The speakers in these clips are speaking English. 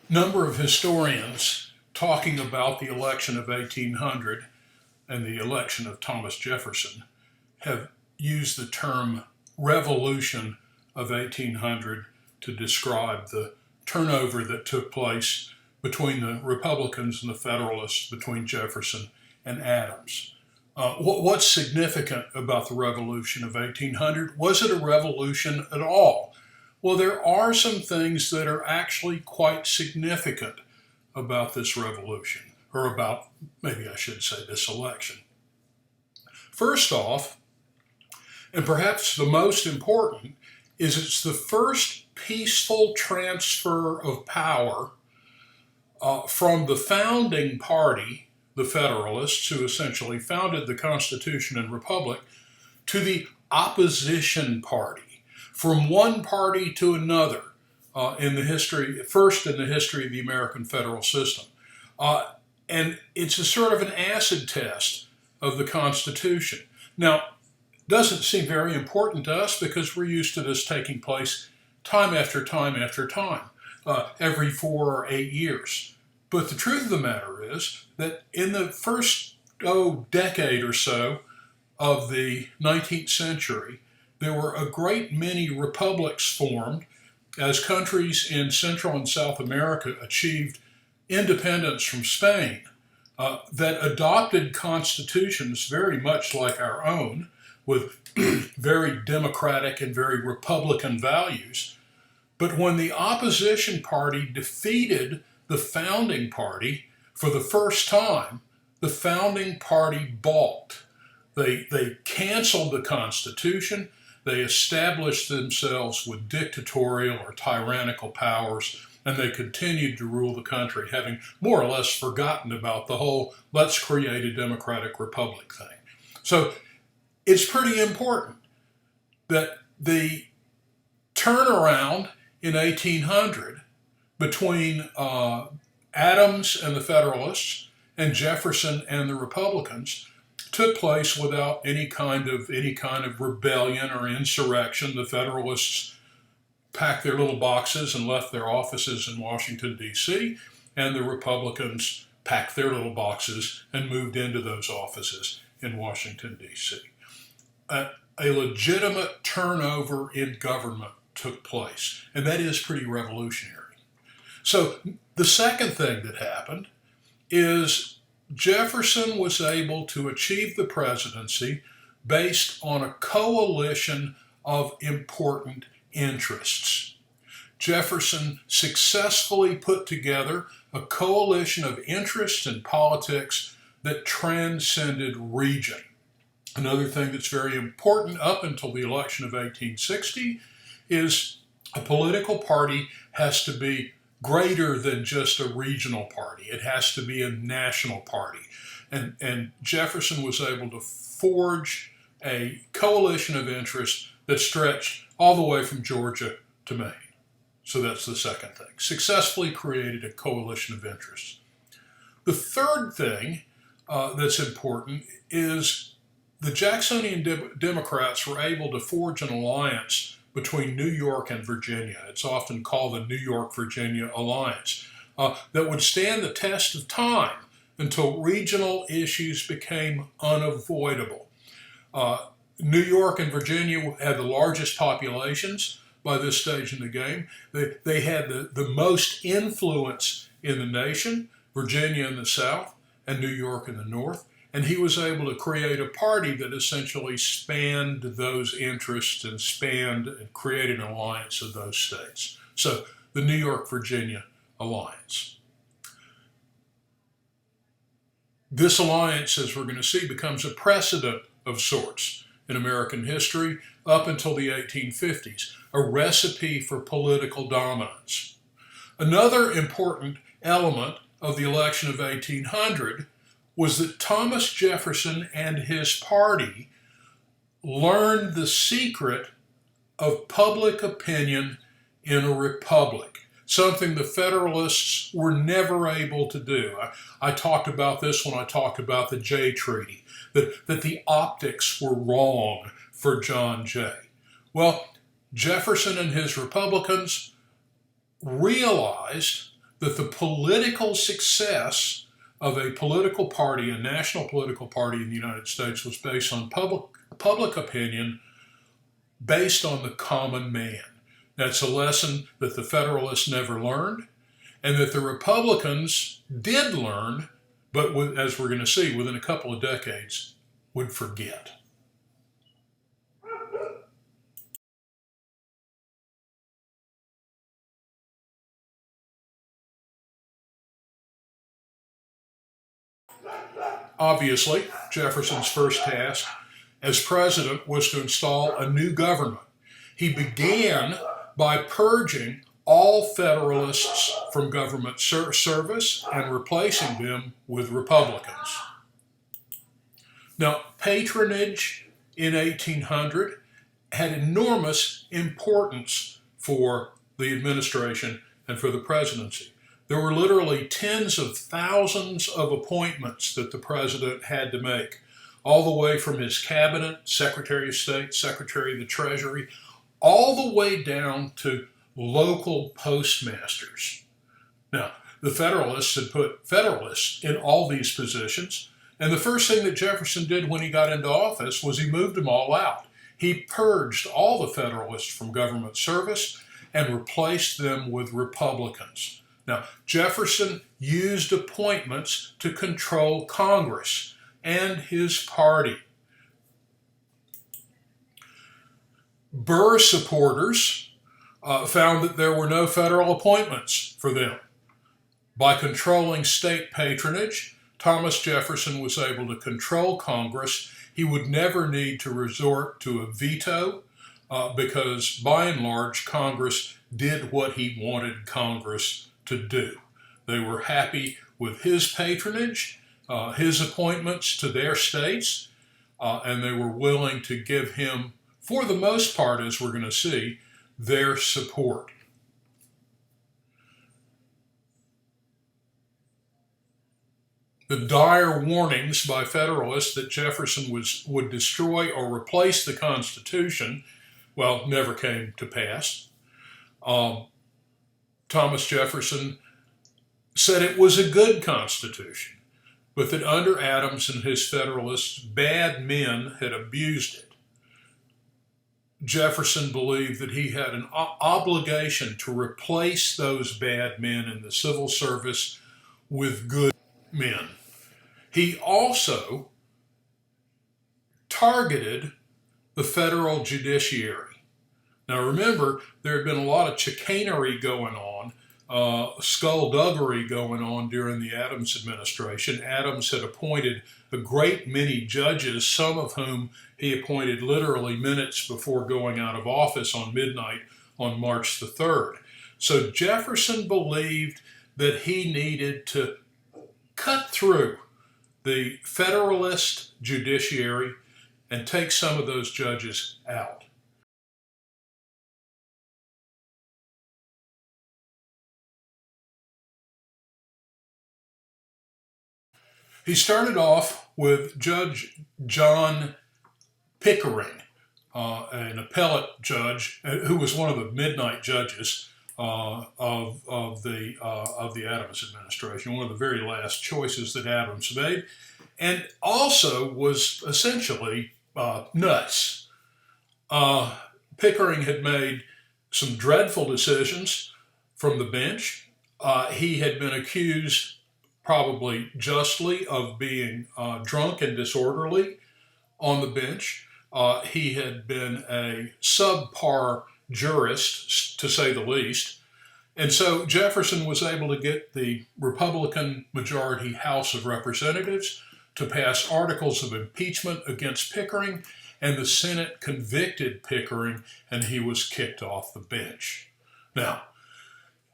Number of historians talking about the election of 1800 and the election of Thomas Jefferson have used the term revolution of 1800 to describe the turnover that took place between the Republicans and the Federalists, between Jefferson and Adams. What's significant about the revolution of 1800? Was it a revolution at all? Well, there are some things that are actually quite significant about this revolution, or about, maybe I should say, this election. First off, and perhaps the most important, is it's the first peaceful transfer of power from the founding party, the Federalists, who essentially founded the Constitution and Republic, to the opposition party, from one party to another first in the history of the American federal system. And it's a sort of an acid test of the Constitution. Now, doesn't seem very important to us because we're used to this taking place time after time after time, every 4 or 8 years. But the truth of the matter is that in the first decade or so of the 19th century, there were a great many republics formed as countries in Central and South America achieved independence from Spain that adopted constitutions very much like our own, with very democratic and very republican values. But when the opposition party defeated the founding party for the first time, the founding party balked. They canceled the Constitution. They established themselves with dictatorial or tyrannical powers, and they continued to rule the country, having more or less forgotten about the whole let's create a democratic republic thing. So it's pretty important that the turnaround in 1800 between Adams and the Federalists and Jefferson and the Republicans took place without any kind of rebellion or insurrection. The Federalists packed their little boxes and left their offices in Washington, D.C., and the Republicans packed their little boxes and moved into those offices in Washington, D.C. A legitimate turnover in government took place, and that is pretty revolutionary. So the second thing that happened is Jefferson was able to achieve the presidency based on a coalition of important interests. Jefferson successfully put together a coalition of interests in politics that transcended region. Another thing that's very important up until the election of 1860 is a political party has to be greater than just a regional party. It has to be a national party. And Jefferson was able to forge a coalition of interests that stretched all the way from Georgia to Maine. So that's the second thing. Successfully created a coalition of interests. The third thing that's important is the Jacksonian Democrats were able to forge an alliance between New York and Virginia. It's often called the New York-Virginia Alliance, that would stand the test of time until regional issues became unavoidable. New York and Virginia had the largest populations by this stage in the game. They had the most influence in the nation, Virginia in the south and New York in the north. And he was able to create a party that essentially spanned those interests and created an alliance of those states. So the New York-Virginia Alliance. This alliance, as we're going to see, becomes a precedent of sorts in American history up until the 1850s, a recipe for political dominance. Another important element of the election of 1800 was that Thomas Jefferson and his party learned the secret of public opinion in a republic, something the Federalists were never able to do. I talked about this when I talked about the Jay Treaty, that the optics were wrong for John Jay. Well, Jefferson and his Republicans realized that the political success of a political party, a national political party in the United States, was based on public opinion, based on the common man. That's a lesson that the Federalists never learned, and that the Republicans did learn, but as we're going to see, within a couple of decades, would forget. Obviously, Jefferson's first task as president was to install a new government. He began by purging all Federalists from government service and replacing them with Republicans. Now, patronage in 1800 had enormous importance for the administration and for the presidency. There were literally tens of thousands of appointments that the president had to make, all the way from his cabinet, Secretary of State, Secretary of the Treasury, all the way down to local postmasters. Now, the Federalists had put Federalists in all these positions, and the first thing that Jefferson did when he got into office was he moved them all out. He purged all the Federalists from government service and replaced them with Republicans. Now, Jefferson used appointments to control Congress and his party. Burr supporters found that there were no federal appointments for them. By controlling state patronage, Thomas Jefferson was able to control Congress. He would never need to resort to a veto because, by and large, Congress did what he wanted Congress to do. They were happy with his patronage, his appointments to their states, and they were willing to give him, for the most part, as we're going to see, their support. The dire warnings by Federalists that Jefferson would destroy or replace the Constitution, well, never came to pass. Thomas Jefferson said it was a good Constitution, but that under Adams and his Federalists, bad men had abused it. Jefferson believed that he had an obligation to replace those bad men in the civil service with good men. He also targeted the federal judiciary. Now remember, there had been a lot of chicanery going on, skullduggery going on during the Adams administration. Adams had appointed a great many judges, some of whom he appointed literally minutes before going out of office on midnight on March the 3rd. So Jefferson believed that he needed to cut through the Federalist judiciary and take some of those judges out. He started off with Judge John Pickering, an appellate judge who was one of the midnight judges of the Adams administration, one of the very last choices that Adams made, and also was essentially nuts. Pickering had made some dreadful decisions from the bench. He had been accused, probably justly, of being drunk and disorderly on the bench. He had been a subpar jurist, to say the least. And so Jefferson was able to get the Republican majority House of Representatives to pass articles of impeachment against Pickering, and the Senate convicted Pickering, and he was kicked off the bench. Now,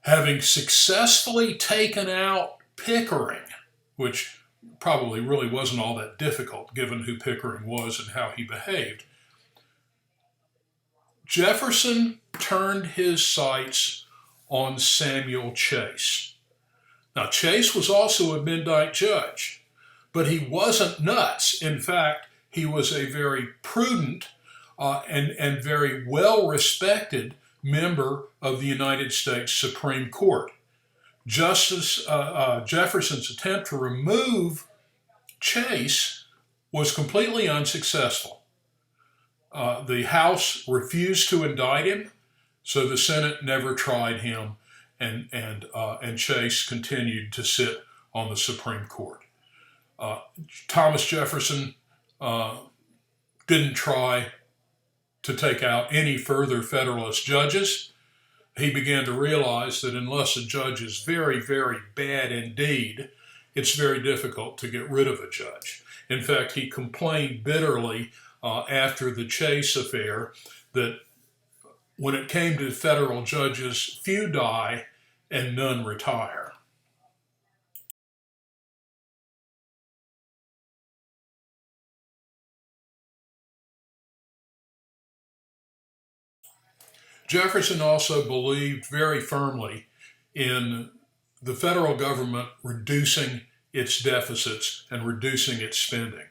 having successfully taken out Pickering, which probably really wasn't all that difficult given who Pickering was and how he behaved, Jefferson turned his sights on Samuel Chase. Now, Chase was also a midnight judge, but he wasn't nuts. In fact, he was a very prudent and very well-respected member of the United States Supreme Court. Jefferson's attempt to remove Chase was completely unsuccessful. The House refused to indict him, so the Senate never tried him, and Chase continued to sit on the Supreme Court. Thomas Jefferson didn't try to take out any further Federalist judges. He began to realize that unless a judge is very, very bad indeed, it's very difficult to get rid of a judge. In fact, he complained bitterly after the Chase affair that when it came to federal judges, few die and none retire. Jefferson also believed very firmly in the federal government reducing its deficits and reducing its spending.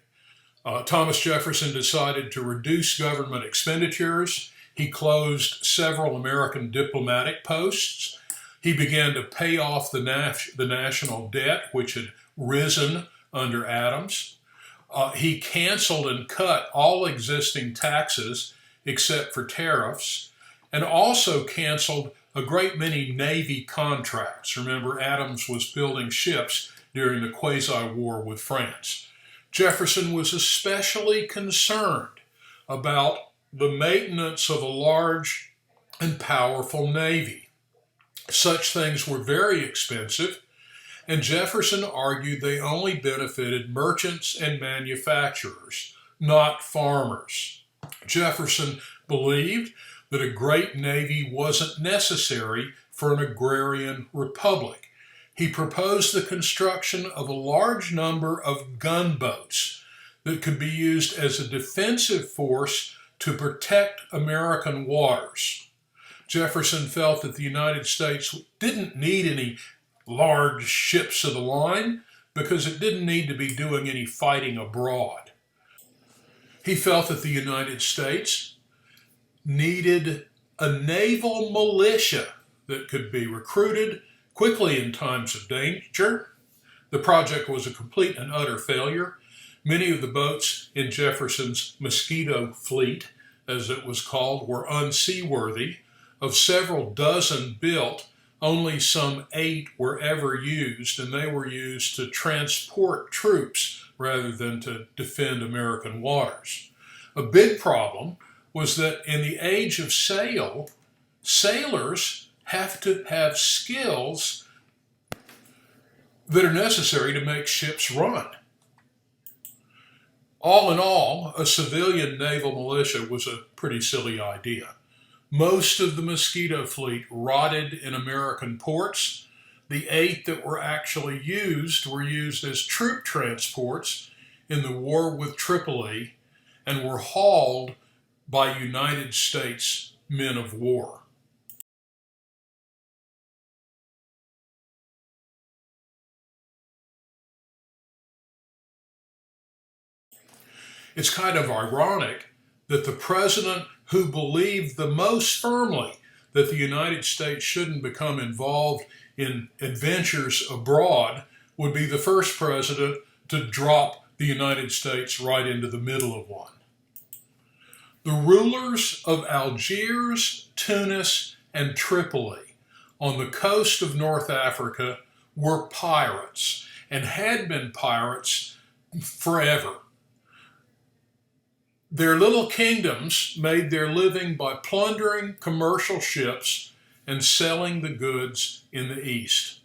Thomas Jefferson decided to reduce government expenditures. He closed several American diplomatic posts. He began to pay off the national debt, which had risen under Adams. He canceled and cut all existing taxes except for tariffs, and also canceled a great many Navy contracts. Remember, Adams was building ships during the quasi-war with France. Jefferson was especially concerned about the maintenance of a large and powerful Navy. Such things were very expensive, and Jefferson argued they only benefited merchants and manufacturers, not farmers. Jefferson believed that a great navy wasn't necessary for an agrarian republic. He proposed the construction of a large number of gunboats that could be used as a defensive force to protect American waters. Jefferson felt that the United States didn't need any large ships of the line because it didn't need to be doing any fighting abroad. He felt that the United States needed a naval militia that could be recruited quickly in times of danger. The project was a complete and utter failure. Many of the boats in Jefferson's Mosquito fleet, as it was called, were unseaworthy. Of several dozen built, only some 8 were ever used, and they were used to transport troops rather than to defend American waters. A big problem was that in the age of sail, sailors have to have skills that are necessary to make ships run. All in all, a civilian naval militia was a pretty silly idea. Most of the Mosquito fleet rotted in American ports. The 8 that were actually used were used as troop transports in the war with Tripoli and were hauled by United States men of war. It's kind of ironic that the president who believed the most firmly that the United States shouldn't become involved in adventures abroad would be the first president to drop the United States right into the middle of one. The rulers of Algiers, Tunis, and Tripoli on the coast of North Africa were pirates and had been pirates forever. Their little kingdoms made their living by plundering commercial ships and selling the goods in the East.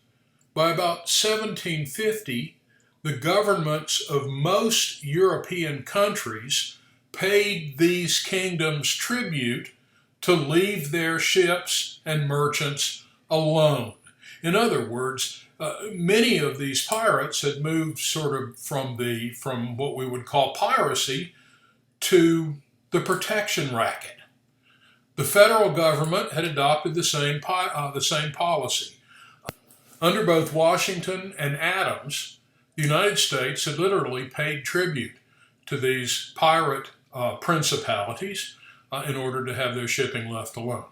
By about 1750, the governments of most European countries paid these kingdoms tribute to leave their ships and merchants alone. In other words, many of these pirates had moved sort of from what we would call piracy to the protection racket. The federal government had adopted the same policy. Under both Washington and Adams, the United States had literally paid tribute to these pirate principalities in order to have their shipping left alone.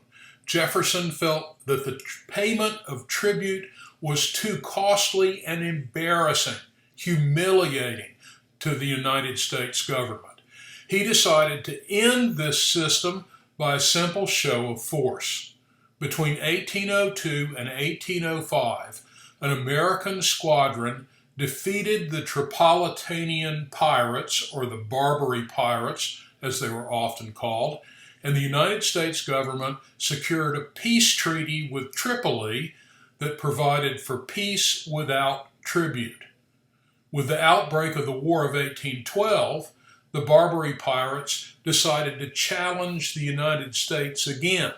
Jefferson felt that the payment of tribute was too costly and embarrassing, humiliating to the United States government. He decided to end this system by a simple show of force. Between 1802 and 1805, an American squadron defeated the Tripolitanian pirates, or the Barbary pirates, as they were often called, and the United States government secured a peace treaty with Tripoli that provided for peace without tribute. With the outbreak of the War of 1812, the Barbary pirates decided to challenge the United States again.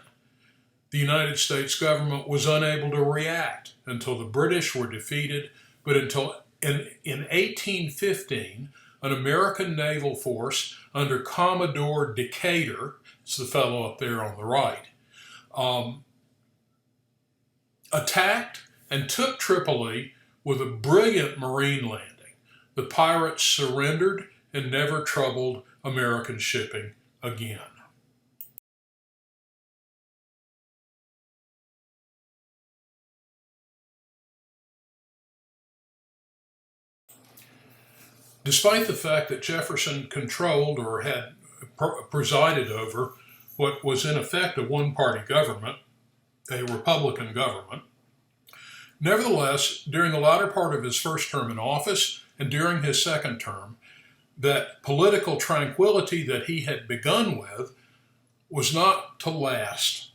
The United States government was unable to react until the British were defeated, but until in 1815, an American naval force under Commodore Decatur, it's the fellow up there on the right, attacked and took Tripoli with a brilliant marine landing. The pirates surrendered and never troubled American shipping again. Despite the fact that Jefferson controlled or had presided over what was in effect a one-party government, a Republican government, nevertheless, during the latter part of his first term in office and during his second term, that political tranquility that he had begun with was not to last.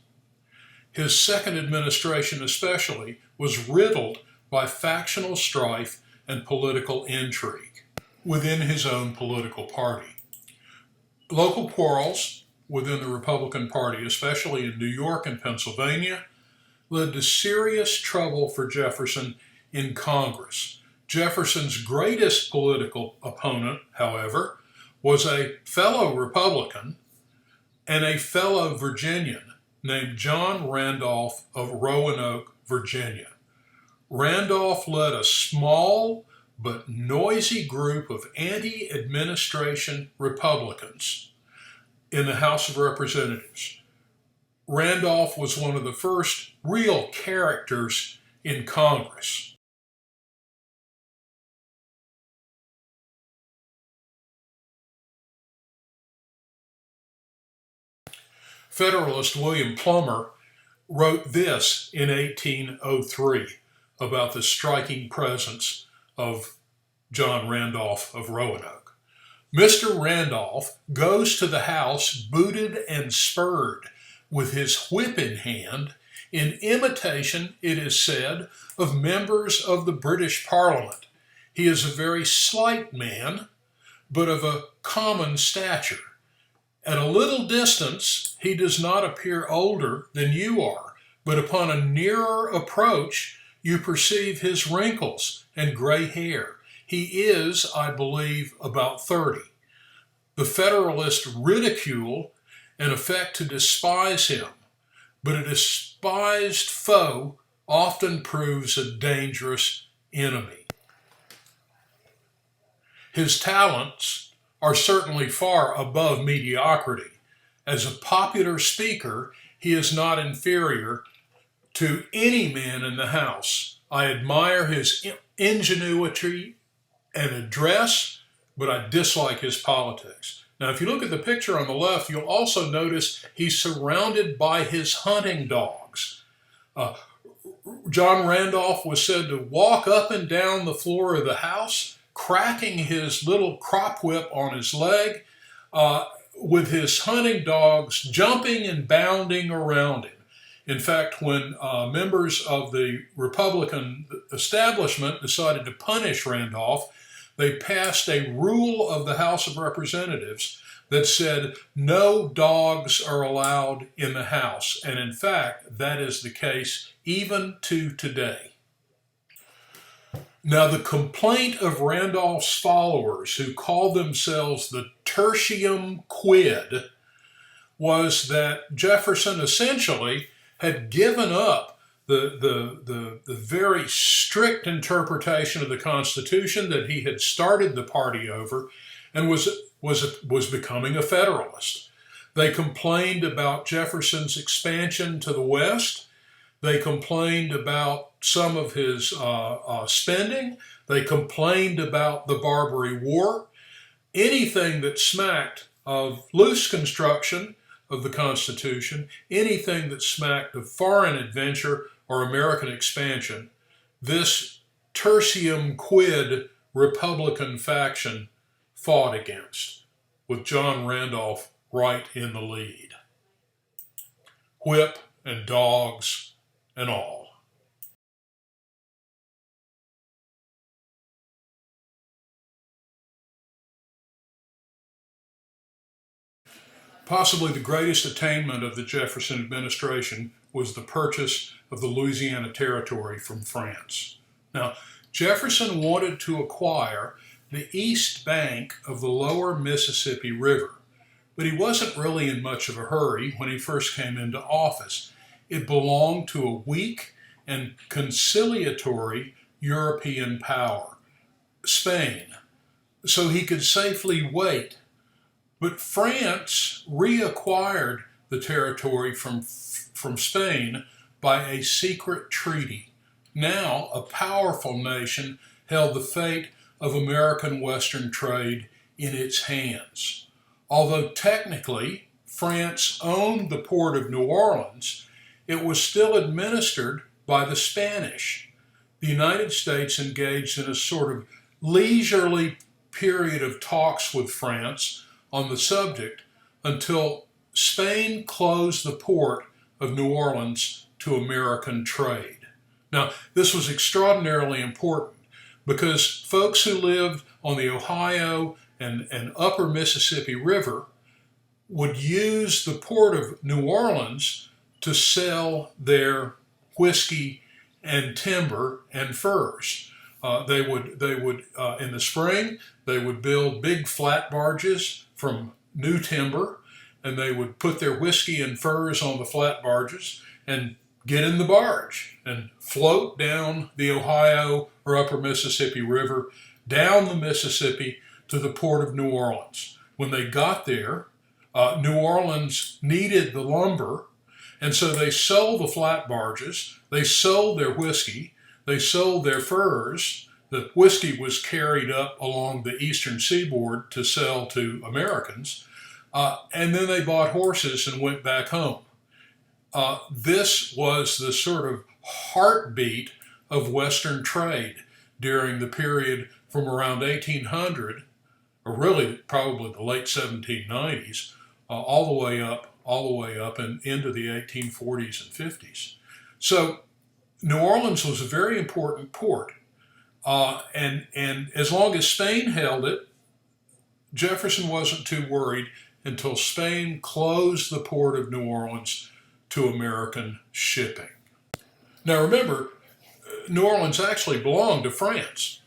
His second administration especially was riddled by factional strife and political intrigue within his own political party. Local quarrels within the Republican Party, especially in New York and Pennsylvania, led to serious trouble for Jefferson in Congress. Jefferson's greatest political opponent, however, was a fellow Republican and a fellow Virginian named John Randolph of Roanoke, Virginia. Randolph led a small but noisy group of anti-administration Republicans in the House of Representatives. Randolph was one of the first real characters in Congress. Federalist William Plummer wrote this in 1803 about the striking presence of John Randolph of Roanoke. Mr. Randolph goes to the house booted and spurred, with his whip in hand, in imitation, it is said, of members of the British Parliament. He is a very slight man, but of a common stature. At a little distance, he does not appear older than you are, but upon a nearer approach, you perceive his wrinkles and gray hair. He is, I believe, about 30. The Federalists ridicule and affect to despise him, but a despised foe often proves a dangerous enemy. His talents are certainly far above mediocrity. As a popular speaker, he is not inferior to any man in the House. I admire his ingenuity and address, but I dislike his politics. Now, if you look at the picture on the left, you'll also notice he's surrounded by his hunting dogs. John Randolph was said to walk up and down the floor of the house, cracking his little crop whip on his leg, with his hunting dogs jumping and bounding around him. In fact, when members of the Republican establishment decided to punish Randolph, they passed a rule of the House of Representatives that said no dogs are allowed in the House. And in fact, that is the case even to today. Now, the complaint of Randolph's followers, who called themselves the Tertium Quid, was that Jefferson essentially had given up the very strict interpretation of the Constitution that he had started the party over, and was becoming a Federalist. They complained about Jefferson's expansion to the west. They complained about some of his spending. They complained about the Barbary War. Anything that smacked of loose construction of the Constitution, anything that smacked of foreign adventure or American expansion, this tertium quid Republican faction fought against, with John Randolph right in the lead. Whip and dogs and all. Possibly the greatest attainment of the Jefferson administration was the purchase of the Louisiana Territory from France. Now, Jefferson wanted to acquire the east bank of the lower Mississippi River, but he wasn't really in much of a hurry when he first came into office. It belonged to a weak and conciliatory European power, Spain, so he could safely wait. But France reacquired the territory from Spain by a secret treaty. Now, a powerful nation held the fate of American Western trade in its hands. Although technically France owned the port of New Orleans, it was still administered by the Spanish. The United States engaged in a sort of leisurely period of talks with France on the subject until Spain closed the port of New Orleans to American trade. Now, this was extraordinarily important because folks who lived on the Ohio and upper Mississippi River would use the port of New Orleans to sell their whiskey and timber and furs. They would in the spring, they would build big flat barges from new timber, and they would put their whiskey and furs on the flat barges and get in the barge and float down the Ohio or upper Mississippi River, down the Mississippi to the port of New Orleans. When they got there, New Orleans needed the lumber, and so they sold the flat barges, they sold their whiskey, they sold their furs. The whiskey was carried up along the eastern seaboard to sell to Americans, and then they bought horses and went back home. This was the sort of heartbeat of Western trade during the period from around 1800, or really probably the late 1790s, all the way up and into the 1840s and 50s. So New Orleans was a very important port. And as long as Spain held it, Jefferson wasn't too worried until Spain closed the port of New Orleans to American shipping. Now remember, New Orleans actually belonged to France,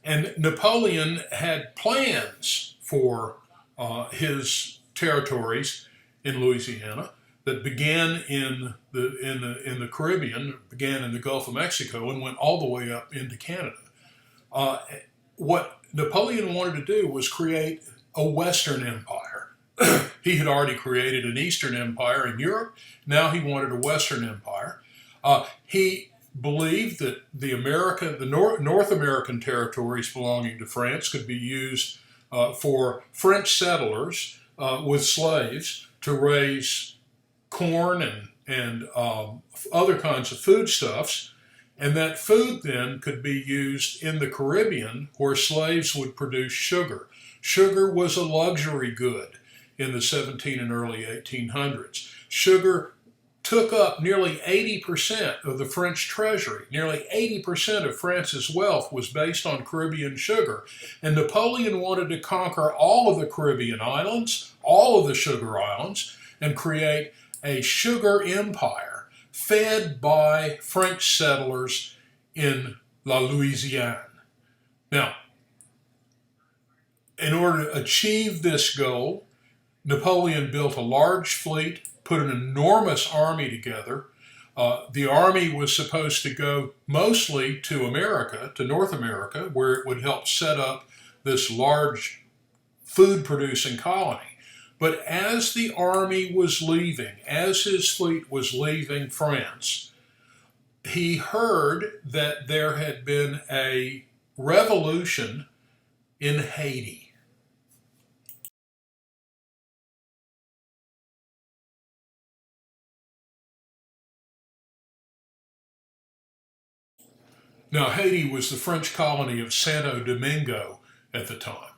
and Napoleon had plans for his territories in Louisiana that began in the Caribbean, began in the Gulf of Mexico, and went all the way up into Canada. What Napoleon wanted to do was create a Western empire. He had already created an Eastern empire in Europe. Now he wanted a Western empire. He believed that the North American territories belonging to France could be used for French settlers with slaves to raise corn and other kinds of foodstuffs. And that food then could be used in the Caribbean where slaves would produce sugar. Sugar was a luxury good in the 17 and early 1800s. Sugar took up nearly 80% of the French treasury. Nearly 80% of France's wealth was based on Caribbean sugar. And Napoleon wanted to conquer all of the Caribbean islands, all of the sugar islands, and create a sugar empire fed by French settlers in La Louisiane. Now, in order to achieve this goal, Napoleon built a large fleet, put an enormous army together. The army was supposed to go mostly to America, to North America, where it would help set up this large food-producing colony. But as the army was leaving, as his fleet was leaving France, he heard that there had been a revolution in Haiti. Now, Haiti was the French colony of Santo Domingo at the time.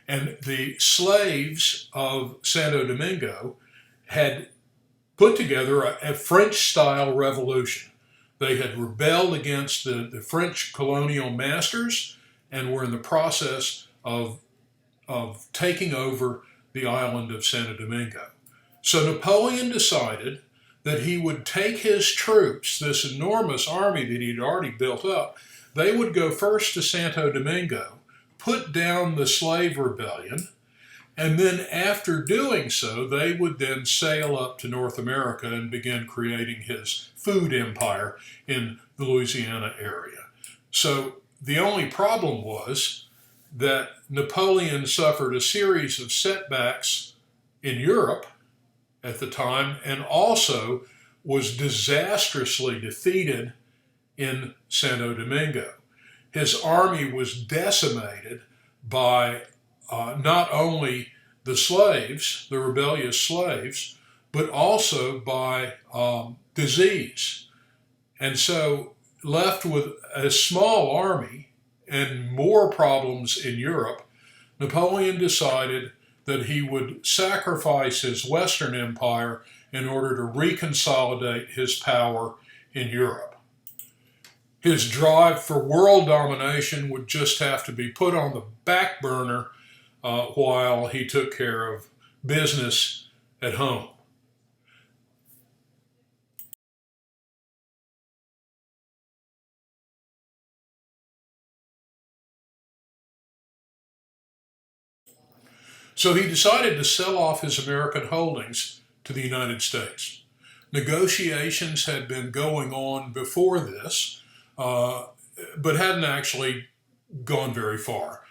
And the slaves of Santo Domingo had put together a French style revolution. They had rebelled against the French colonial masters and were in the process of taking over the island of Santo Domingo. So Napoleon decided that he would take his troops, this enormous army that he'd already built up, they would go first to Santo Domingo, put down the slave rebellion, and then after doing so, they would then sail up to North America and begin creating his food empire in the Louisiana area. So the only problem was that Napoleon suffered a series of setbacks in Europe at the time and also was disastrously defeated in Santo Domingo. His army was decimated by not only the slaves, the rebellious slaves, but also by disease. And so, left with a small army and more problems in Europe, Napoleon decided that he would sacrifice his Western Empire in order to reconsolidate his power in Europe. His drive for world domination would just have to be put on the back burner while he took care of business at home. So he decided to sell off his American holdings to the United States. Negotiations had been going on before this, but hadn't actually gone very far.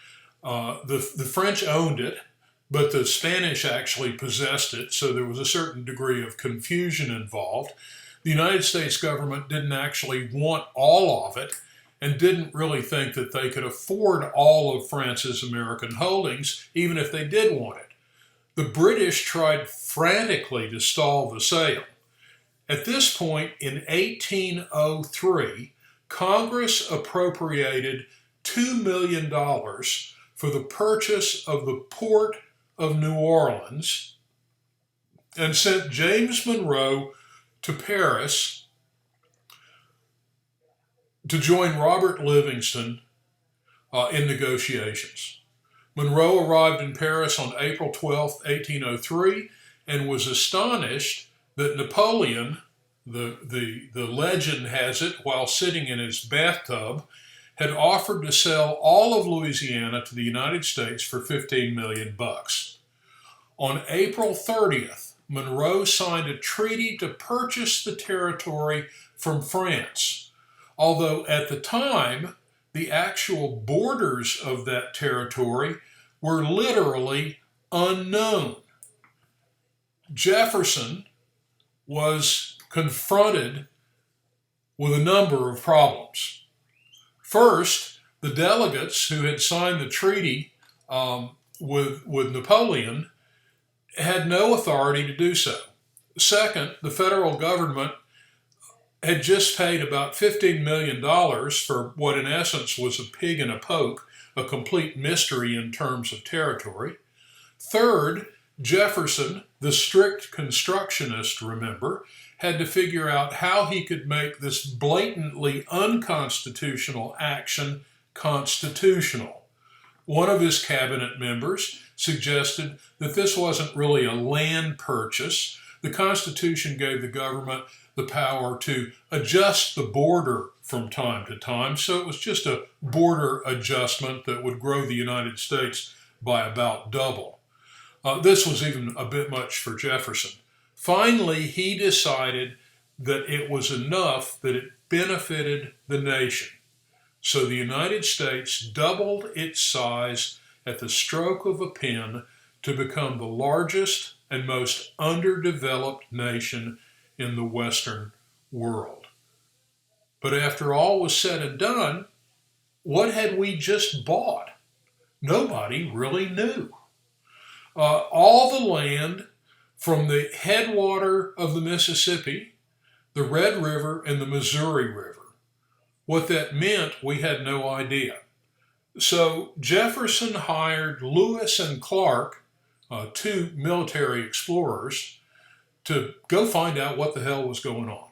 The French owned it, but the Spanish actually possessed it, so there was a certain degree of confusion involved. The United States government didn't actually want all of it and didn't really think that they could afford all of France's American holdings, even if they did want it. The British tried frantically to stall the sale. At this point, in 1803, Congress appropriated $2 million for the purchase of the port of New Orleans and sent James Monroe to Paris to join Robert Livingston in negotiations. Monroe arrived in Paris on April 12, 1803, and was astonished that Napoleon, the legend has it, while sitting in his bathtub, had offered to sell all of Louisiana to the United States for $15 million. On April 30th, Monroe signed a treaty to purchase the territory from France. Although at the time, the actual borders of that territory were literally unknown. Jefferson was confronted with a number of problems. First, the delegates who had signed the treaty with Napoleon had no authority to do so. Second, the federal government had just paid about $15 million for what in essence was a pig in a poke, a complete mystery in terms of territory. Third, Jefferson, the strict constructionist, remember, had to figure out how he could make this blatantly unconstitutional action constitutional. One of his cabinet members suggested that this wasn't really a land purchase. The Constitution gave the government the power to adjust the border from time to time, so it was just a border adjustment that would grow the United States by about double. This was even a bit much for Jefferson. Finally, he decided that it was enough that it benefited the nation. So the United States doubled its size at the stroke of a pen to become the largest and most underdeveloped nation in the Western world. But after all was said and done, what had we just bought? Nobody really knew. All the land from the headwater of the Mississippi, the Red River, and the Missouri River. What that meant, we had no idea. So Jefferson hired Lewis and Clark, two military explorers, to go find out what the hell was going on.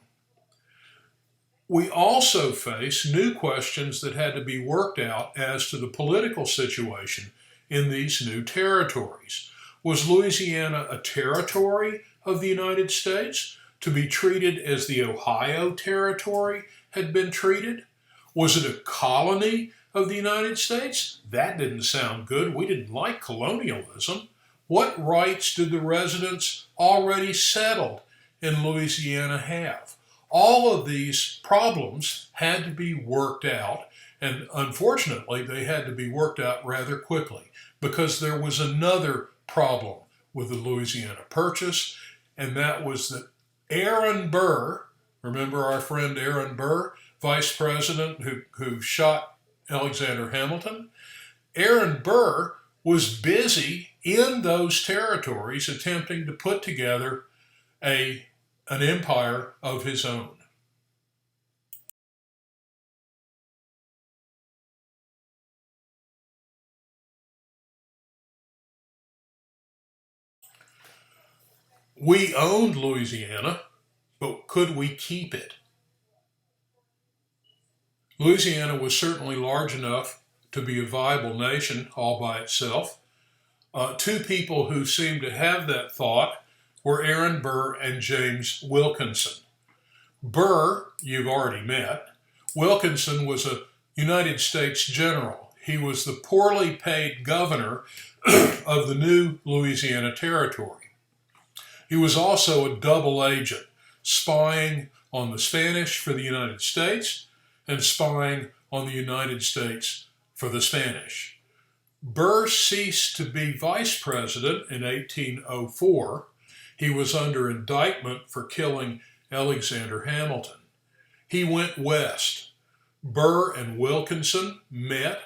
We also faced new questions that had to be worked out as to the political situation in these new territories. Was Louisiana a territory of the United States to be treated as the Ohio Territory had been treated? Was it a colony of the United States? That didn't sound good. We didn't like colonialism. What rights did the residents already settled in Louisiana have? All of these problems had to be worked out, and unfortunately, they had to be worked out rather quickly because there was another problem with the Louisiana Purchase, and that was that Aaron Burr, remember our friend Aaron Burr, vice president who shot Alexander Hamilton? Aaron Burr was busy in those territories attempting to put together an empire of his own. We owned Louisiana, but could we keep it? Louisiana was certainly large enough to be a viable nation all by itself. Two people who seemed to have that thought were Aaron Burr and James Wilkinson. Burr, you've already met. Wilkinson was a United States general. He was the poorly paid governor of the new Louisiana Territory. He was also a double agent, spying on the Spanish for the United States and spying on the United States for the Spanish. Burr ceased to be vice president in 1804. He was under indictment for killing Alexander Hamilton. He went west. Burr and Wilkinson met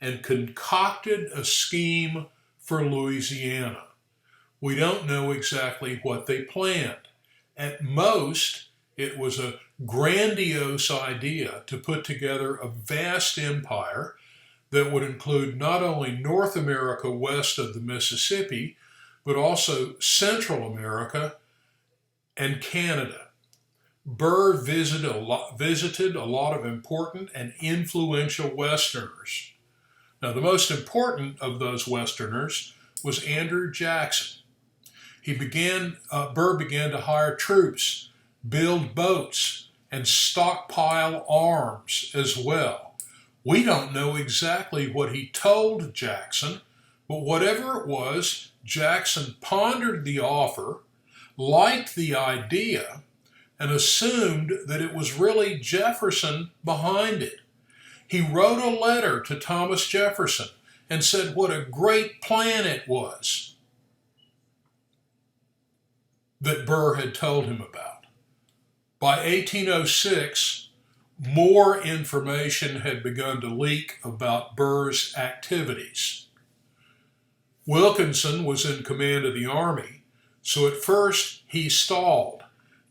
and concocted a scheme for Louisiana. We don't know exactly what they planned. At most, it was a grandiose idea to put together a vast empire that would include not only North America west of the Mississippi, but also Central America and Canada. Burr visited a lot of important and influential Westerners. Now, the most important of those Westerners was Andrew Jackson. Burr began to hire troops, build boats, and stockpile arms as well. We don't know exactly what he told Jackson, but whatever it was, Jackson pondered the offer, liked the idea, and assumed that it was really Jefferson behind it. He wrote a letter to Thomas Jefferson and said what a great plan it was that Burr had told him about. By 1806, more information had begun to leak about Burr's activities. Wilkinson was in command of the army, so at first he stalled,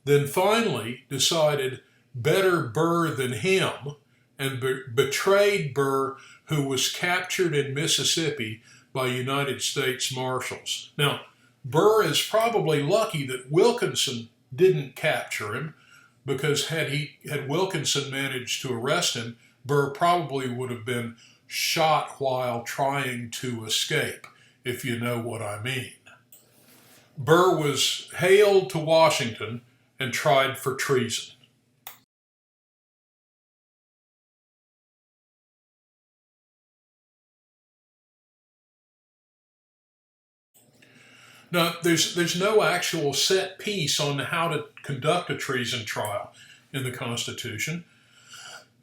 then finally decided better Burr than him and betrayed Burr, who was captured in Mississippi by United States Marshals. Now, Burr is probably lucky that Wilkinson didn't capture him, because had Wilkinson managed to arrest him, Burr probably would have been shot while trying to escape, if you know what I mean. Burr was hailed to Washington and tried for treason. Now, there's no actual set piece on how to conduct a treason trial in the Constitution.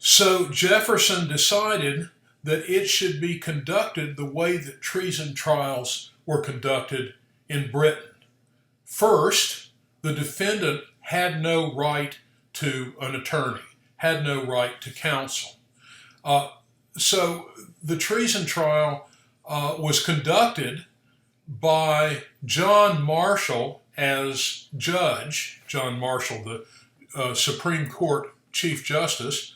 So Jefferson decided that it should be conducted the way that treason trials were conducted in Britain. First, the defendant had no right to an attorney, had no right to counsel. So the treason trial was conducted by John Marshall as judge, John Marshall, the Supreme Court Chief Justice.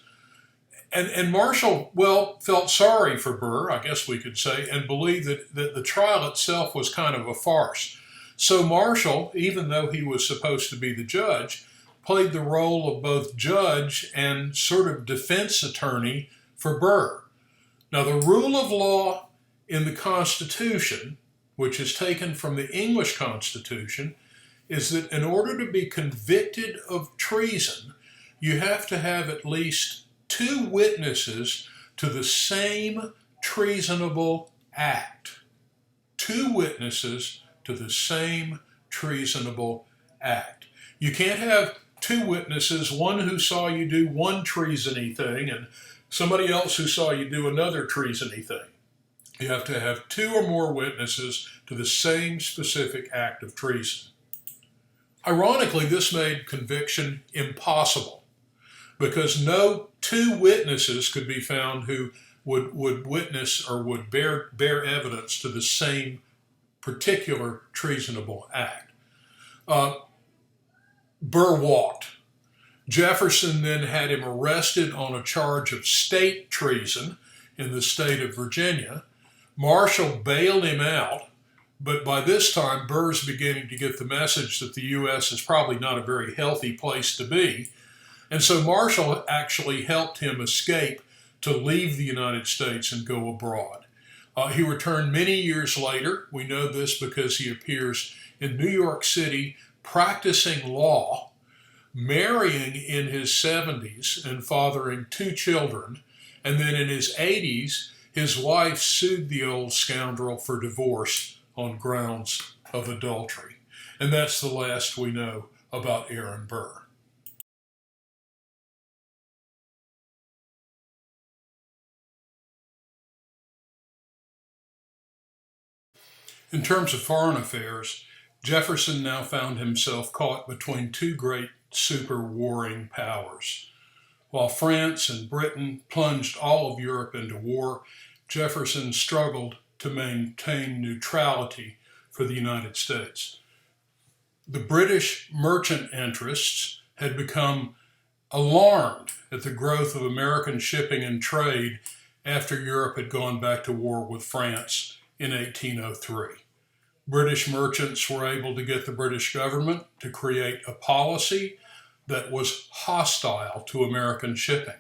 And Marshall, well, felt sorry for Burr, I guess we could say, and believed that the trial itself was kind of a farce. So Marshall, even though he was supposed to be the judge, played the role of both judge and sort of defense attorney for Burr. Now, the rule of law in the Constitution, which is taken from the English Constitution, is that in order to be convicted of treason, you have to have at least two witnesses to the same treasonable act. Two witnesses to the same treasonable act. You can't have two witnesses, one who saw you do one treasony thing and somebody else who saw you do another treasony thing. You have to have two or more witnesses to the same specific act of treason. Ironically, this made conviction impossible because no two witnesses could be found who would witness or would bear evidence to the same particular treasonable act. Burr walked. Jefferson then had him arrested on a charge of state treason in the state of Virginia. Marshall bailed him out, but by this time, Burr's beginning to get the message that the U.S. is probably not a very healthy place to be. And so Marshall actually helped him escape to leave the United States and go abroad. He returned many years later. We know this because he appears in New York City practicing law, marrying in his 70s and fathering two children. And then in his 80s, his wife sued the old scoundrel for divorce on grounds of adultery. And that's the last we know about Aaron Burr. In terms of foreign affairs, Jefferson now found himself caught between two great super-warring powers. While France and Britain plunged all of Europe into war, Jefferson struggled to maintain neutrality for the United States. The British merchant interests had become alarmed at the growth of American shipping and trade after Europe had gone back to war with France in 1803. British merchants were able to get the British government to create a policy that was hostile to American shipping.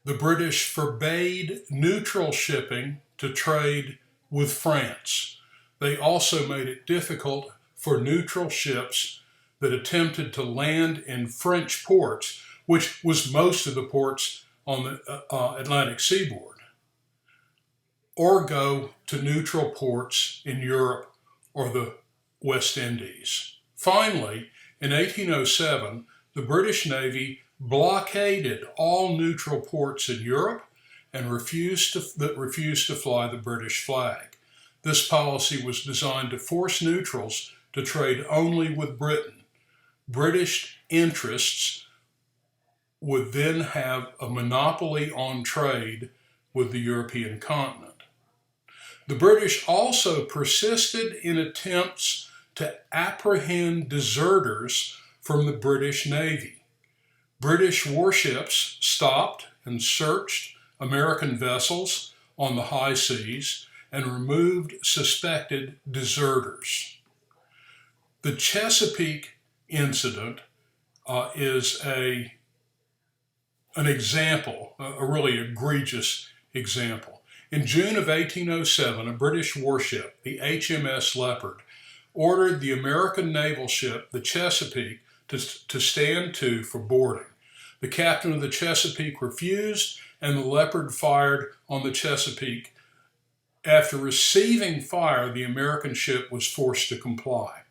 The British forbade neutral shipping to trade with France. They also made it difficult for neutral ships that attempted to land in French ports, which was most of the ports on the Atlantic seaboard, or go to neutral ports in Europe or the West Indies. Finally, in 1807, the British Navy blockaded all neutral ports in Europe and refused to fly the British flag. This policy was designed to force neutrals to trade only with Britain. British interests would then have a monopoly on trade with the European continent. The British also persisted in attempts to apprehend deserters from the British Navy. British warships stopped and searched American vessels on the high seas and removed suspected deserters. The Chesapeake incident is an example, a really egregious example. In June of 1807, a British warship, the HMS Leopard, ordered the American naval ship, the Chesapeake, to stand to for boarding. The captain of the Chesapeake refused, and the Leopard fired on the Chesapeake. After receiving fire, the American ship was forced to comply.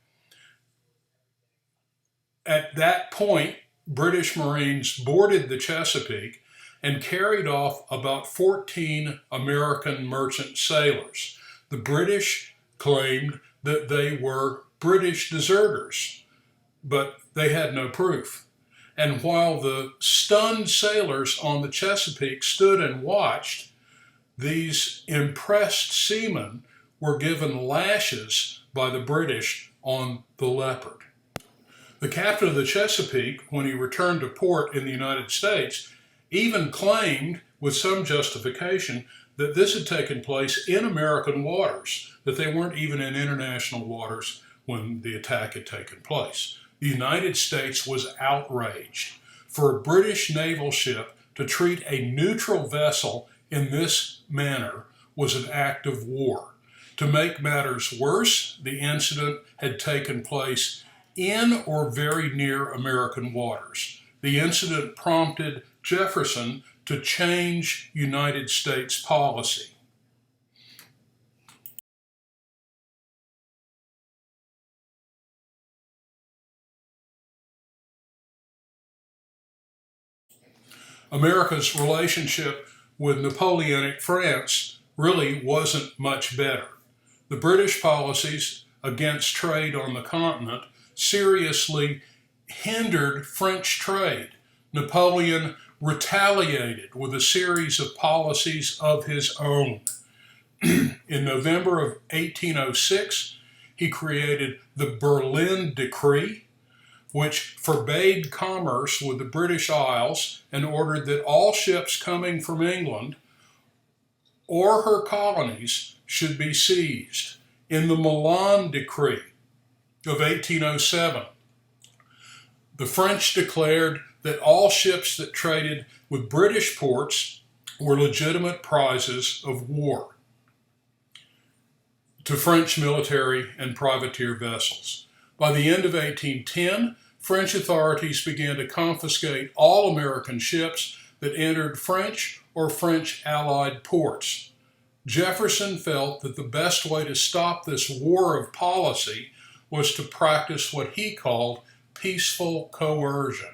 At that point, British Marines boarded the Chesapeake and carried off about 14 American merchant sailors. The British claimed that they were British deserters, but they had no proof. And while the stunned sailors on the Chesapeake stood and watched, these impressed seamen were given lashes by the British on the Leopard. The captain of the Chesapeake, when he returned to port in the United States, even claimed, with some justification, that this had taken place in American waters, that they weren't even in international waters when the attack had taken place. The United States was outraged. For a British naval ship to treat a neutral vessel in this manner was an act of war. To make matters worse, the incident had taken place in or very near American waters. The incident prompted Jefferson to change United States policy. America's relationship with Napoleonic France really wasn't much better. The British policies against trade on the continent seriously hindered French trade. Napoleon retaliated with a series of policies of his own. In November of 1806, he created the Berlin Decree, which forbade commerce with the British Isles and ordered that all ships coming from England or her colonies should be seized. In the Milan Decree of 1807, the French declared that all ships that traded with British ports were legitimate prizes of war to French military and privateer vessels. By the end of 1810, French authorities began to confiscate all American ships that entered French or French allied ports. Jefferson felt that the best way to stop this war of policy was to practice what he called peaceful coercion.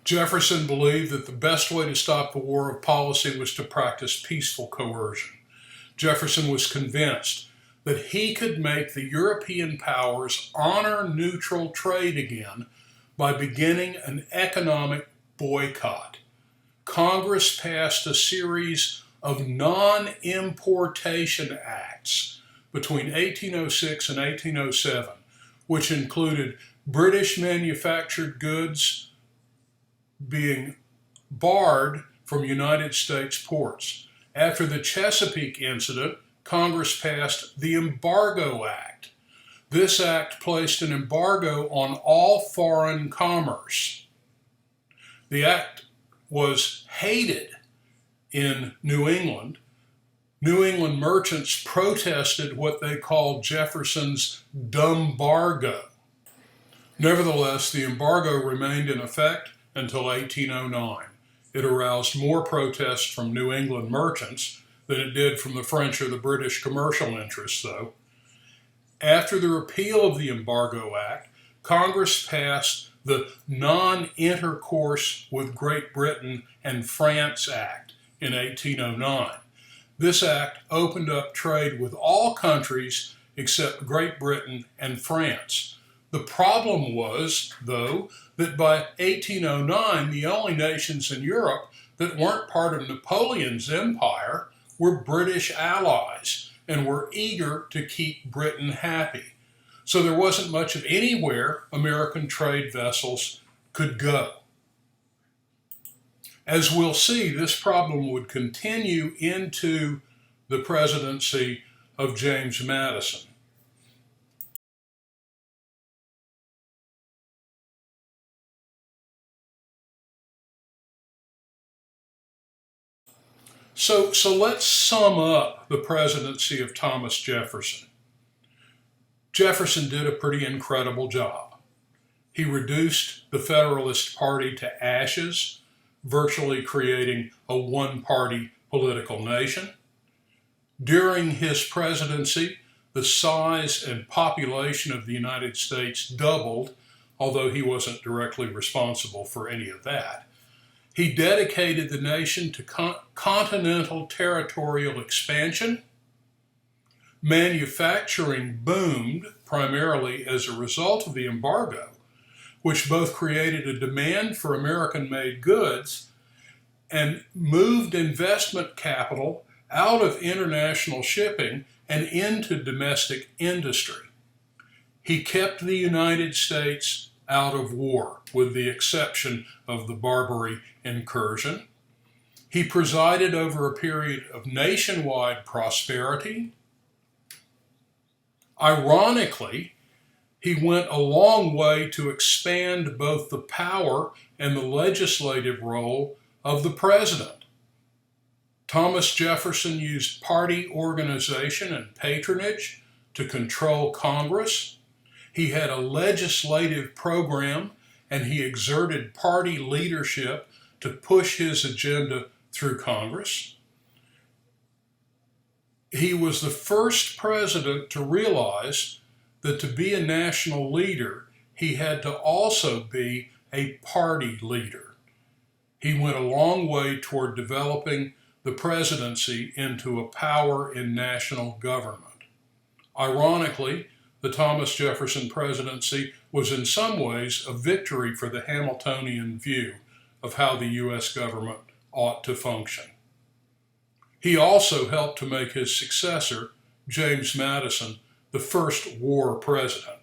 Jefferson believed that the best way to stop the war of policy was to practice peaceful coercion. Jefferson was convinced that he could make the European powers honor neutral trade again by beginning an economic boycott. Congress passed a series of non-importation acts between 1806 and 1807, which included British manufactured goods being barred from United States ports. After the Chesapeake incident, Congress passed the Embargo Act. This act placed an embargo on all foreign commerce. The act was hated in New England. New England merchants protested what they called Jefferson's dumbargo. Nevertheless, the embargo remained in effect until 1809. It aroused more protests from New England merchants than it did from the French or the British commercial interests, though. After the repeal of the Embargo Act, Congress passed the Non-Intercourse with Great Britain and France Act in 1809. This act opened up trade with all countries except Great Britain and France. The problem was, though, that by 1809, the only nations in Europe that weren't part of Napoleon's empire were British allies and were eager to keep Britain happy. So there wasn't much of anywhere American trade vessels could go. As we'll see, this problem would continue into the presidency of James Madison. So let's sum up the presidency of Thomas Jefferson. Jefferson did a pretty incredible job. He reduced the Federalist Party to ashes, virtually creating a one-party political nation. During his presidency, the size and population of the United States doubled although he wasn't directly responsible for any of that. He dedicated the nation to continental territorial expansion. Manufacturing boomed primarily as a result of the embargo, which both created a demand for American-made goods and moved investment capital out of international shipping and into domestic industry. He kept the United States out of war, with the exception of the Barbary incursion. He presided over a period of nationwide prosperity. Ironically, he went a long way to expand both the power and the legislative role of the president. Thomas Jefferson used party organization and patronage to control Congress. He had a legislative program, and he exerted party leadership to push his agenda through Congress. He was the first president to realize that to be a national leader, he had to also be a party leader. He went a long way toward developing the presidency into a power in national government. Ironically, the Thomas Jefferson presidency was in some ways a victory for the Hamiltonian view of how the U.S. government ought to function. He also helped to make his successor, James Madison, the first war president.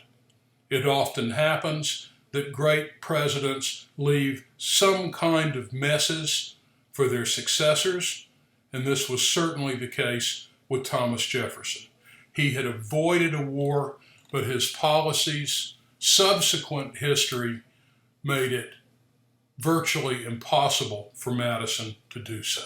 It often happens that great presidents leave some kind of messes for their successors, and this was certainly the case with Thomas Jefferson. He had avoided a war, but his policies, subsequent history, made it virtually impossible for Madison to do so.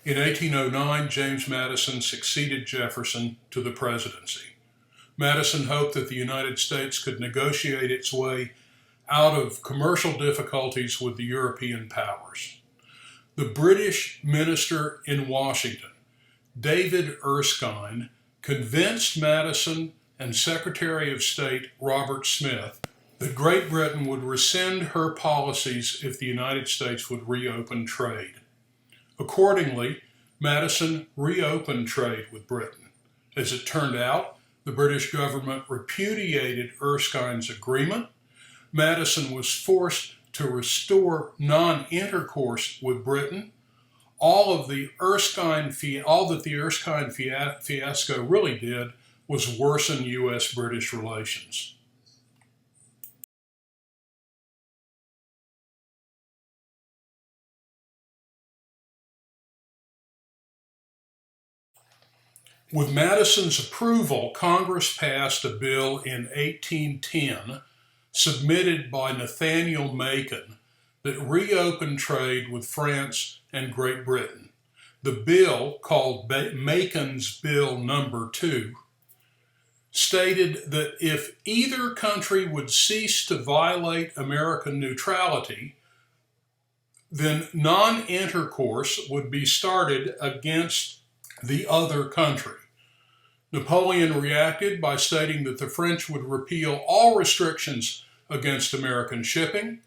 In 1809, James Madison succeeded Jefferson to the presidency. Madison hoped that the United States could negotiate its way out of commercial difficulties with the European powers. The British minister in Washington, David Erskine, convinced Madison and Secretary of State Robert Smith that Great Britain would rescind her policies if the United States would reopen trade. Accordingly, Madison reopened trade with Britain. As it turned out, the British government repudiated Erskine's agreement. Madison was forced to restore non-intercourse with Britain. All that the Erskine fiasco really did was worsen U.S.-British relations. With Madison's approval, Congress passed a bill in 1810, submitted by Nathaniel Macon, that reopened trade with France and Great Britain. The bill, called Macon's Bill No. 2, stated that if either country would cease to violate American neutrality, then non-intercourse would be started against the other country. Napoleon reacted by stating that the French would repeal all restrictions against American shipping.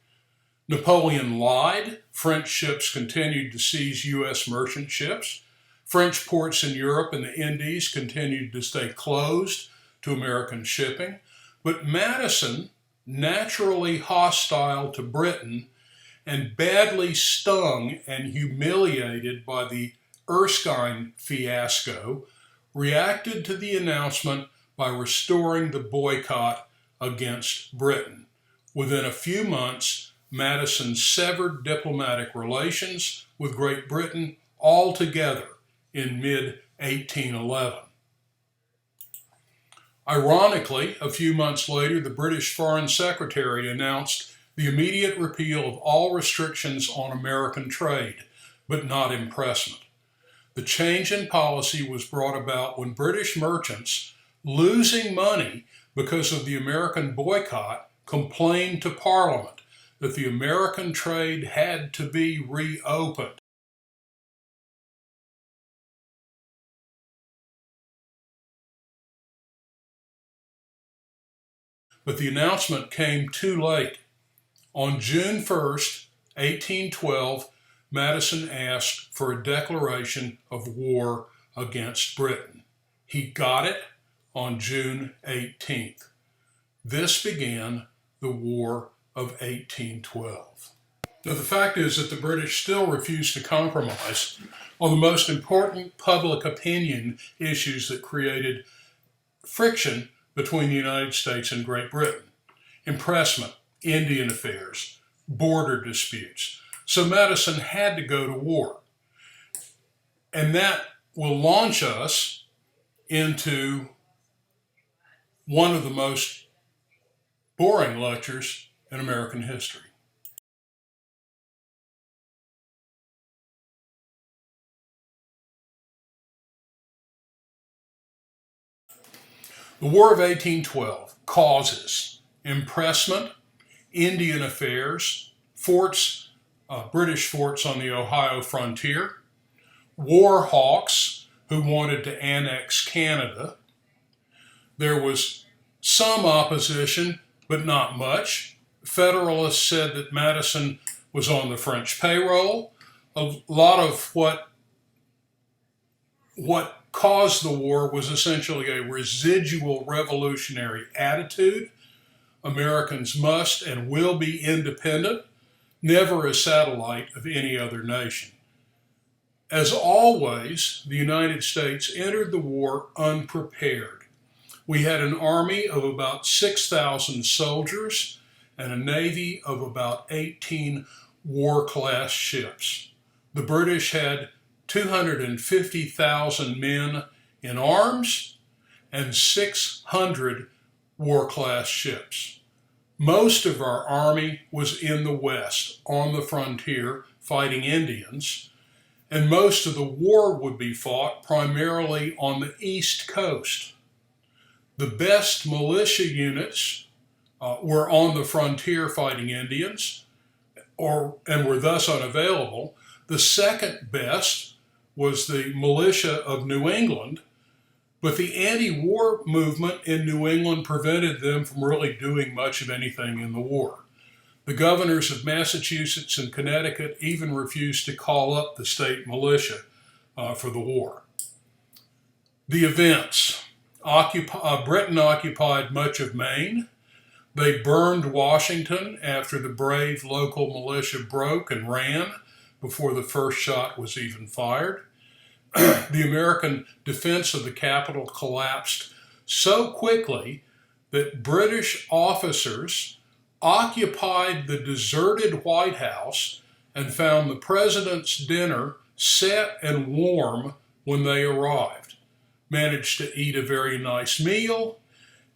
Napoleon lied. French ships continued to seize U.S. merchant ships. French ports in Europe and the Indies continued to stay closed to American shipping. But Madison, naturally hostile to Britain and badly stung and humiliated by the Erskine fiasco, reacted to the announcement by restoring the boycott against Britain. Within a few months, Madison severed diplomatic relations with Great Britain altogether in mid-1811. Ironically, a few months later, the British Foreign Secretary announced the immediate repeal of all restrictions on American trade, but not impressment. The change in policy was brought about when British merchants, losing money because of the American boycott, complained to Parliament, that the American trade had to be reopened. But the announcement came too late. On June 1st, 1812, Madison asked for a declaration of war against Britain. He got it on June 18th. This began the War of 1812. Now, the fact is that the British still refused to compromise on the most important public opinion issues that created friction between the United States and Great Britain: impressment, Indian affairs, border disputes. So Madison had to go to war. And that will launch us into one of the most boring lectures in American history. The War of 1812 causes impressment, Indian affairs, forts, British forts on the Ohio frontier, war hawks who wanted to annex Canada. There was some opposition, but not much. Federalists said that Madison was on the French payroll. A lot of what caused the war was essentially a residual revolutionary attitude. Americans must and will be independent, never a satellite of any other nation. As always, the United States entered the war unprepared. We had an army of about 6,000 soldiers and a navy of about 18 war-class ships. The British had 250,000 men in arms and 600 war-class ships. Most of our army was in the West, on the frontier, fighting Indians, and most of the war would be fought primarily on the East Coast. The best militia units were on the frontier fighting Indians, and were thus unavailable. The second best was the militia of New England, but the anti-war movement in New England prevented them from really doing much of anything in the war. The governors of Massachusetts and Connecticut even refused to call up the state militia for the war. The events. Britain occupied much of Maine. They burned Washington after the brave local militia broke and ran before the first shot was even fired. The American defense of the capital collapsed so quickly that British officers occupied the deserted White House and found the president's dinner set and warm when they arrived. Managed to eat a very nice meal,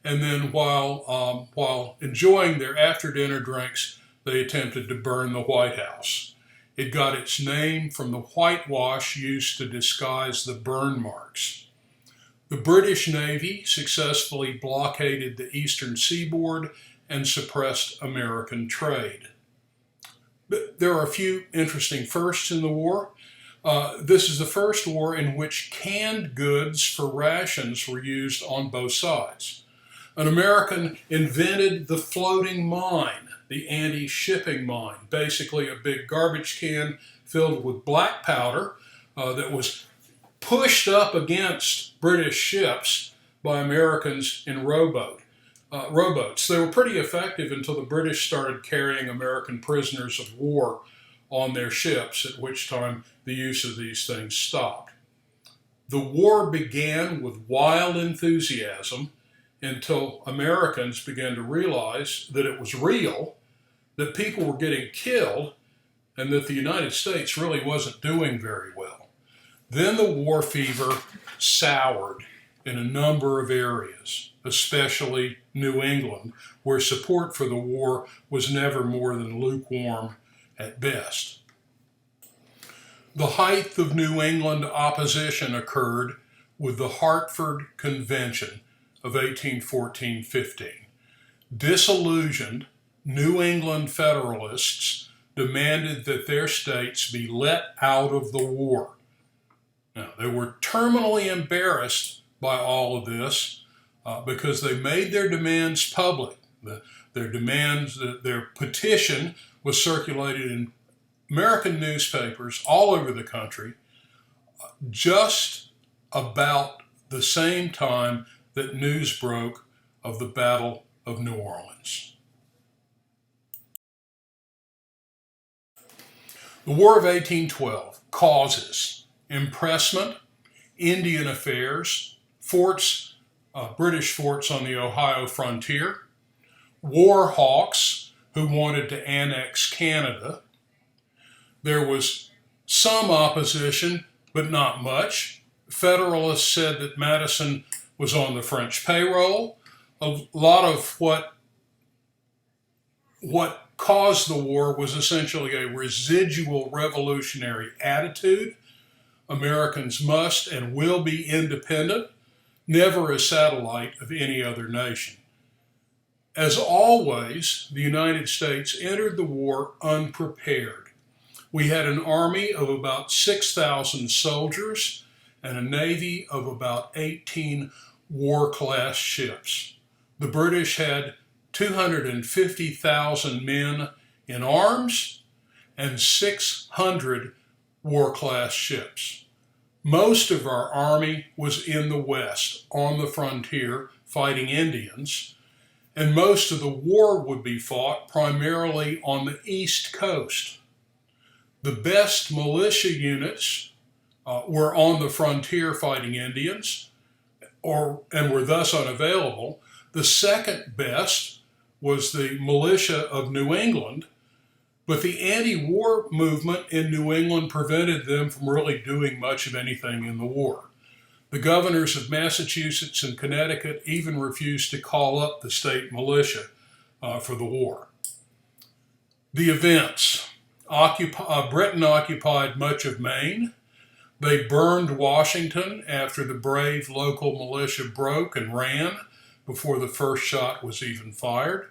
and then while enjoying their after-dinner drinks, they attempted to burn the White House. It got its name from the whitewash used to disguise the burn marks. The British Navy successfully blockaded the eastern seaboard and suppressed American trade. But there are a few interesting firsts in the war. This is the first war in which canned goods for rations were used on both sides. An American invented the floating mine, the anti-shipping mine, basically a big garbage can filled with black powder that was pushed up against British ships by Americans in rowboats. They were pretty effective until the British started carrying American prisoners of war on their ships, at which time the use of these things stopped. The war began with wild enthusiasm until Americans began to realize that it was real, that people were getting killed, and that the United States really wasn't doing very well. Then the war fever soured in a number of areas, especially New England, where support for the war was never more than lukewarm at best. The height of New England opposition occurred with the Hartford Convention of 1814-15. Disillusioned, New England Federalists demanded that their states be let out of the war. Now, they were terminally embarrassed by all of this because they made their demands public. Their petition was circulated in American newspapers all over the country just about the same time that news broke of the Battle of New Orleans. The War of 1812 causes impressment, Indian affairs, forts, British forts on the Ohio frontier, war hawks who wanted to annex Canada. There was some opposition, but not much. Federalists said that Madison was on the French payroll. A lot of what caused the war was essentially a residual revolutionary attitude. Americans must and will be independent, never a satellite of any other nation. As always, the United States entered the war unprepared. We had an army of about 6,000 soldiers and a navy of about 18 war-class ships. The British had 250,000 men in arms and 600 war-class ships. Most of our army was in the West, on the frontier, fighting Indians, and most of the war would be fought primarily on the East Coast. The best militia units were on the frontier fighting Indians, and were thus unavailable. The second best was the militia of New England, but the anti-war movement in New England prevented them from really doing much of anything in the war. The governors of Massachusetts and Connecticut even refused to call up the state militia for the war. The events. Britain occupied much of Maine. They burned Washington after the brave local militia broke and ran before the first shot was even fired.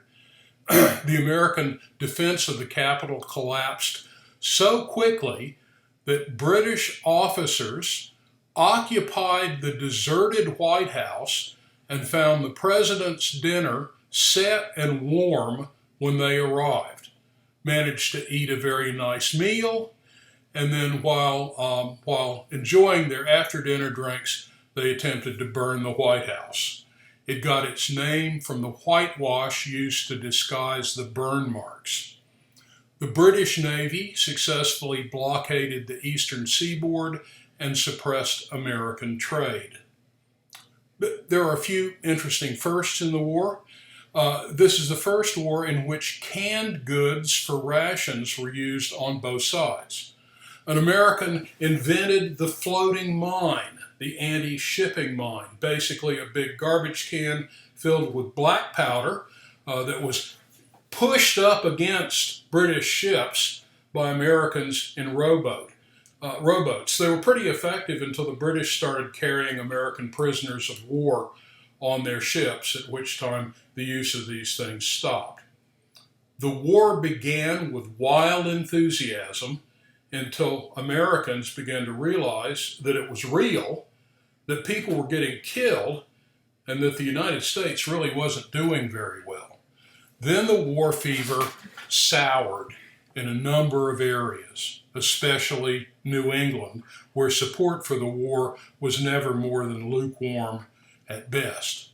The American defense of the capital collapsed so quickly that British officers occupied the deserted White House and found the president's dinner set and warm when they arrived. Managed to eat a very nice meal, and then while enjoying their after-dinner drinks, they attempted to burn the White House. It got its name from the whitewash used to disguise the burn marks. The British Navy successfully blockaded the eastern seaboard and suppressed American trade. But there are a few interesting firsts in the war. This is the first war in which canned goods for rations were used on both sides. An American invented the floating mine, the anti-shipping mine, basically a big garbage can filled with black powder that was pushed up against British ships by Americans in rowboats. They were pretty effective until the British started carrying American prisoners of war on their ships, at which time the use of these things stopped. The war began with wild enthusiasm until Americans began to realize that it was real, that people were getting killed, and that the United States really wasn't doing very well. Then the war fever soured in a number of areas, especially New England, where support for the war was never more than lukewarm at best.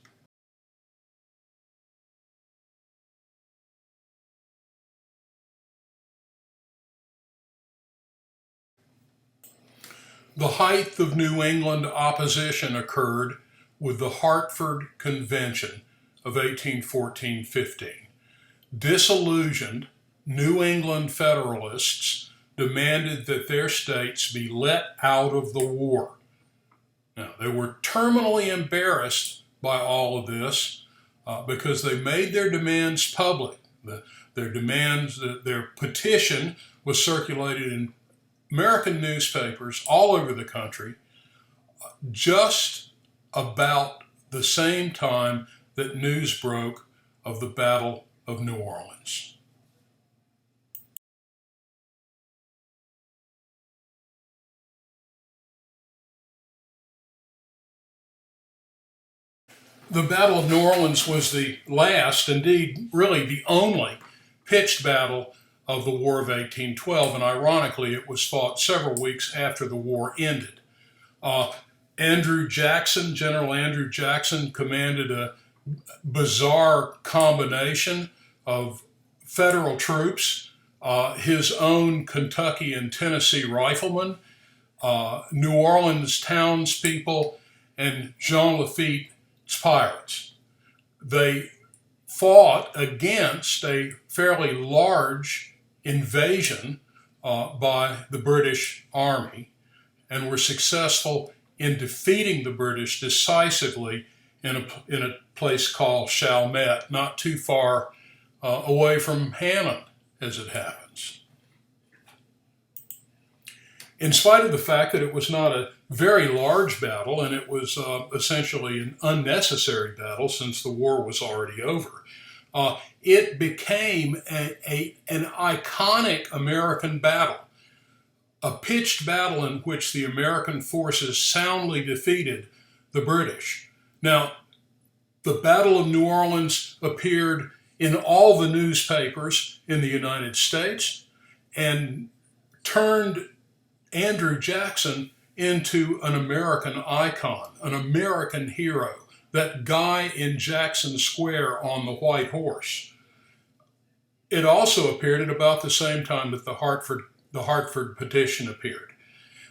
The height of New England opposition occurred with the Hartford Convention of 1814-15. Disillusioned, New England Federalists demanded that their states be let out of the war. Now, they were terminally embarrassed by all of this because they made their demands public. Their petition was circulated in American newspapers all over the country just about the same time that news broke of the Battle of New Orleans. Americans. The Battle of New Orleans was the last, indeed, really the only pitched battle of the War of 1812, and ironically, it was fought several weeks after the war ended. Uh, General Andrew Jackson, commanded a bizarre combination of federal troops, his own Kentucky and Tennessee riflemen, New Orleans townspeople, and Jean Lafitte's pirates. They fought against a fairly large invasion by the British Army and were successful in defeating the British decisively in a place called Chalmette, not too far away from Hammond, as it happens. In spite of the fact that it was not a very large battle, and it was essentially an unnecessary battle since the war was already over, it became an iconic American battle, a pitched battle in which the American forces soundly defeated the British. Now, the Battle of New Orleans appeared in all the newspapers in the United States and turned Andrew Jackson into an American icon, an American hero, that guy in Jackson Square on the white horse. It also appeared at about the same time that the Hartford petition appeared.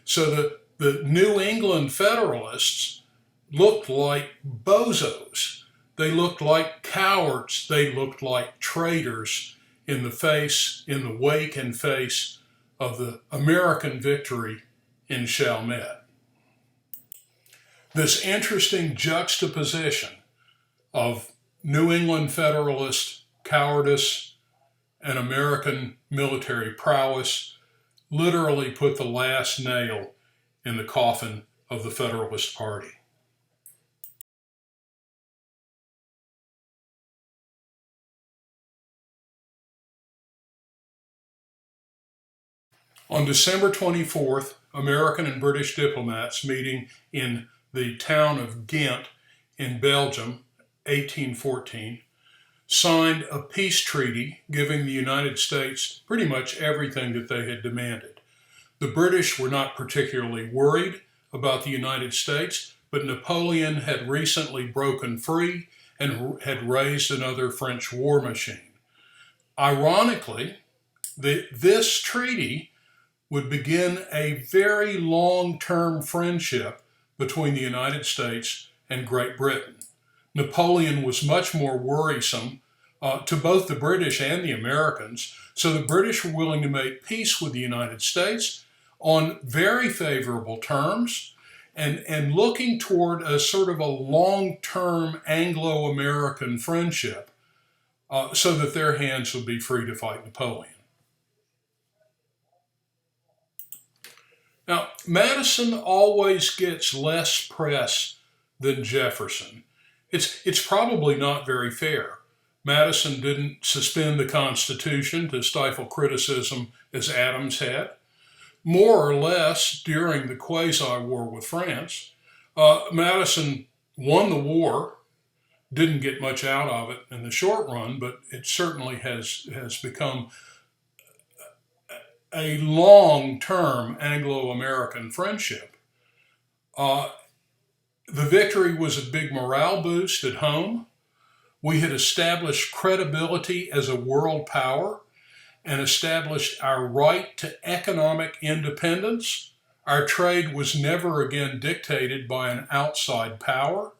So the New England Federalists looked like bozos. They looked like cowards. They looked like traitors in the wake and face of the American victory in Chalmette. This interesting juxtaposition of New England Federalist cowardice and American military prowess literally put the last nail in the coffin of the Federalist Party. On December 24th, American and British diplomats meeting in the town of Ghent in Belgium, 1814, signed a peace treaty giving the United States pretty much everything that they had demanded. The British were not particularly worried about the United States, but Napoleon had recently broken free and had raised another French war machine. Ironically, this treaty would begin a very long-term friendship between the United States and Great Britain. Napoleon was much more worrisome to both the British and the Americans, so the British were willing to make peace with the United States on very favorable terms and looking toward a sort of a long-term Anglo-American friendship so that their hands would be free to fight Napoleon. Now, Madison always gets less press than Jefferson. It's probably not very fair. Madison didn't suspend the Constitution to stifle criticism as Adams had. More or less during the quasi-war with France, Madison won the war, didn't get much out of it in the short run, but it certainly has become a long-term Anglo-American friendship. The victory was a big morale boost at home. We had established credibility as a world power and established our right to economic independence. Our trade was never again dictated by an outside power.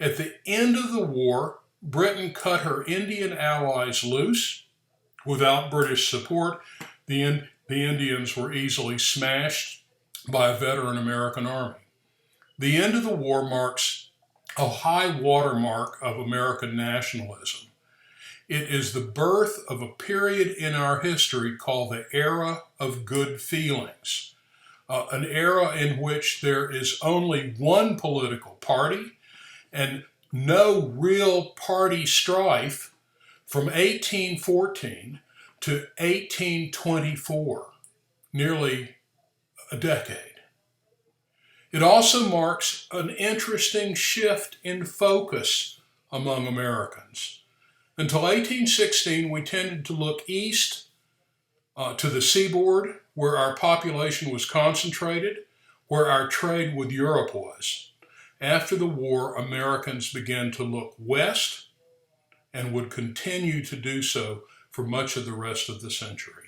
At the end of the war, Britain cut her Indian allies loose. Without British support, the Indians were easily smashed by a veteran American army. The end of the war marks a high watermark of American nationalism. It is the birth of a period in our history called the era of good feelings, an era in which there is only one political party and no real party strife from 1814 to 1824, nearly a decade. It also marks an interesting shift in focus among Americans. Until 1816, we tended to look east to the seaboard, where our population was concentrated, where our trade with Europe was. After the war, Americans began to look west and would continue to do so for much of the rest of the century.